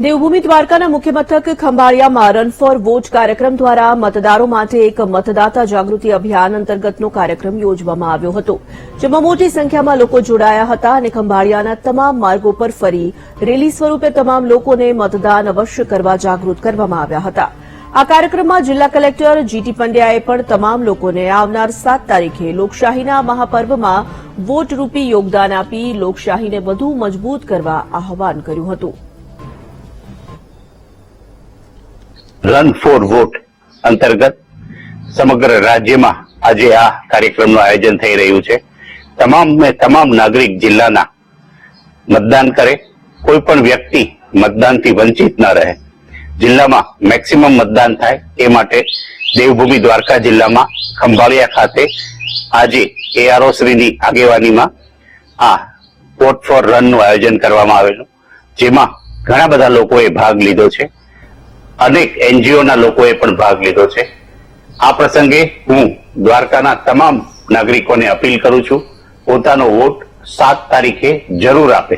દેવભૂમિ દ્વારકાના મુખ્ય મથક ખંભાળિયામાં રન ફોર વોટ કાર્યક્રમ દ્વારા મતદારો માટે એક મતદાતા જાગૃતિ અભિયાન અંતર્ગતનો કાર્યક્રમ યોજવામાં આવ્યો હતો, જેમાં મોટી સંખ્યામાં લોકો જોડાયા હતા અને ખંભાળિયાના તમામ માર્ગો પર ફરી રેલી સ્વરૂપે તમામ લોકોને મતદાન અવશ્ય કરવા જાગૃત કરવામાં આવ્યા હતા। આ કાર્યક્રમમાં જિલ્લા કલેક્ટર જીટી પંડ્યાએ પણ તમામ લોકોને આવનાર 7 તારીખે લોકશાહીના મહાપર્વમાં વોટરૂપી યોગદાન આપી લોકશાહીને વધુ મજબૂત કરવા આહવાન કર્યું હતું। રન ફોર વોટ અંતર્ગત સમગ્ર રાજ્યમાં આજે આ કાર્યક્રમનું આયોજન થઈ રહ્યું છે। તમામ નાગરિક જિલ્લાના મતદાન કરે, કોઈ પણ વ્યક્તિ મતદાનથી વંચિત ન રહે, જિલ્લામાં મેક્સિમમ મતદાન થાય એ માટે દેવભૂમિ દ્વારકા જિલ્લામાં ખંભાળિયા ખાતે આજે એઆરઓ શ્રીની આગેવાનીમાં આ વોટ ફોર રનનું આયોજન કરવામાં આવેલું, જેમાં ઘણા બધા લોકોએ ભાગ લીધો છે। અનેક એનજીઓના લોકોએ પણ ભાગ લીધો છે। આ પ્રસંગે હું દ્વારકાના તમામ નાગરિકોને અપીલ કરું છું, પોતાનો વોટ 7 તારીખે જરૂર આપે।